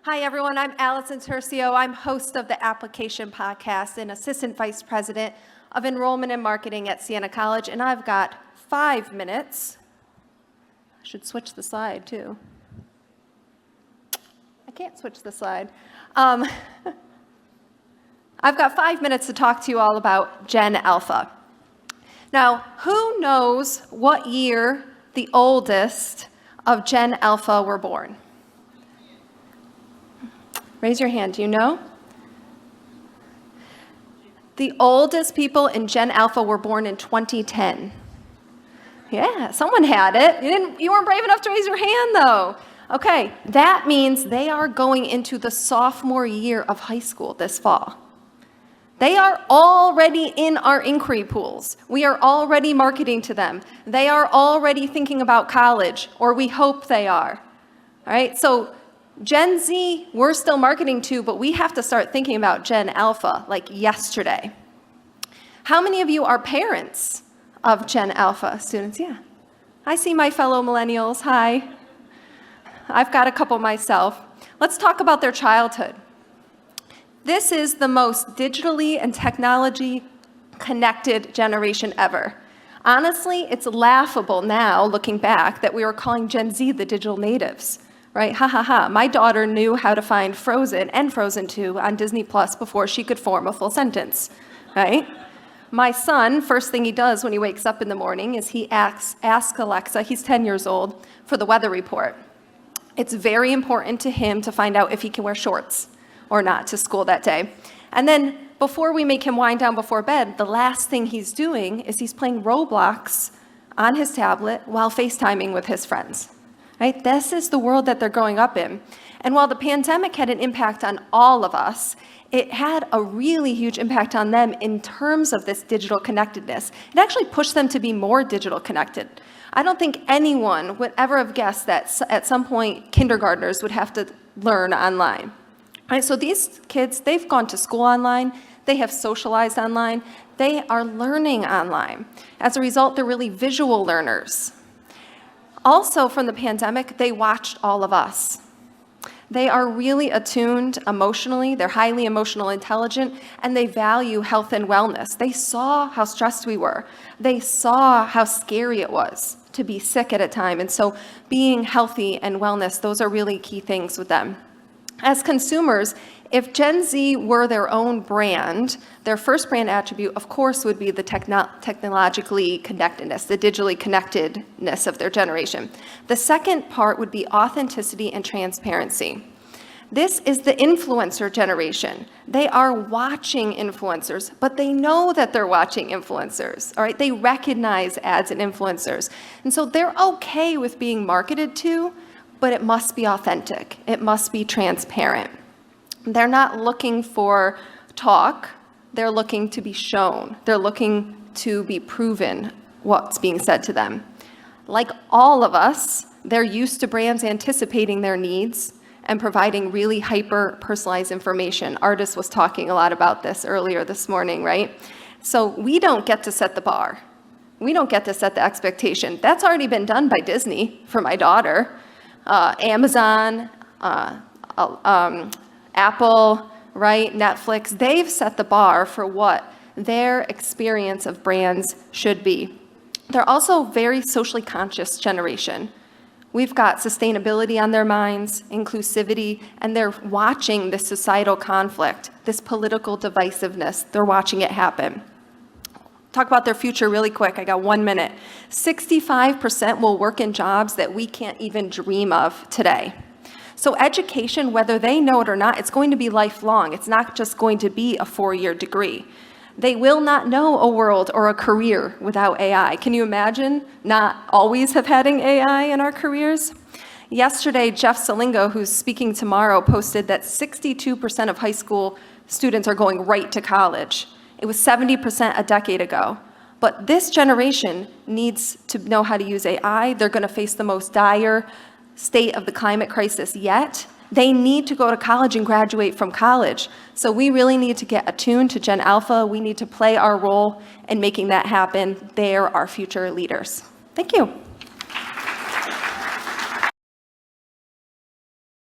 Hi, everyone. I'm Allison Turcio. I'm host of the Application Podcast and Assistant Vice President of Enrollment and Marketing at Siena College, and I've got 5 minutes. I should switch the slide, too. I can't switch the slide. I've got 5 minutes to talk to you all about Gen Alpha. Now, who knows what year the oldest of Gen Alpha were born? Raise your hand. Do you know? The oldest people in Gen Alpha were born in 2010. Yeah, someone had it. You weren't brave enough to raise your hand, though. Okay, that means they are going into the sophomore year of high school this fall. They are already in our inquiry pools. We are already marketing to them. They are already thinking about college, or we hope they are. All right, so Gen Z, we're still marketing to, but we have to start thinking about Gen Alpha like yesterday. How many of you are parents of Gen Alpha students? Yeah. I see my fellow millennials. Hi. I've got a couple myself. Let's talk about their childhood. This is the most digitally and technology connected generation ever. Honestly, it's laughable now, looking back, that we were calling Gen Z the digital natives. Right? Ha ha ha. My daughter knew how to find Frozen and Frozen 2 on Disney Plus before she could form a full sentence. Right? My son, first thing he does when he wakes up in the morning is he asks Alexa, he's 10 years old, for the weather report. It's very important to him to find out if he can wear shorts or not to school that day. And then before we make him wind down before bed, the last thing he's doing is he's playing Roblox on his tablet while FaceTiming with his friends. Right? This is the world that they're growing up in. And while the pandemic had an impact on all of us, it had a really huge impact on them in terms of this digital connectedness. It actually pushed them to be more digital connected. I don't think anyone would ever have guessed that at some point kindergartners would have to learn online. Right? So these kids, they've gone to school online, they have socialized online, they are learning online. As a result, they're really visual learners. Also, from the pandemic, they watched all of us. They are really attuned emotionally, they're highly emotional intelligent, and they value health and wellness. They saw how stressed we were. They saw how scary it was to be sick at a time. And so being healthy and wellness, those are really key things with them. As consumers, if Gen Z were their own brand, their first brand attribute, of course, would be the technologically connectedness, the digitally connectedness of their generation. The second part would be authenticity and transparency. This is the influencer generation. They are watching influencers, but they know that they're watching influencers, all right? They recognize ads and influencers. And so they're okay with being marketed to, but it must be authentic. It must be transparent. They're not looking for talk. They're looking to be shown. They're looking to be proven what's being said to them. Like all of us, they're used to brands anticipating their needs and providing really hyper-personalized information. Artis was talking a lot about this earlier this morning, right? So we don't get to set the bar. We don't get to set the expectation. That's already been done by Disney for my daughter. Amazon, Apple, right, Netflix, they've set the bar for what their experience of brands should be. They're also very socially conscious generation. We've got sustainability on their minds, inclusivity, and they're watching this societal conflict, this political divisiveness. They're watching it happen. Talk about their future really quick. I got 1 minute. 65% will work in jobs that we can't even dream of today. So education, whether they know it or not, it's going to be lifelong. It's not just going to be a 4-year degree. They will not know a world or a career without AI. Can you imagine not always have having AI in our careers? Yesterday, Jeff Salingo, who's speaking tomorrow, posted that 62% of high school students are going right to college. It was 70% a decade ago. But this generation needs to know how to use AI. They're going to face the most dire state of the climate crisis yet. They need to go to college and graduate from college. So we really need to get attuned to Gen Alpha. We need to play our role in making that happen. They're our future leaders. Thank you.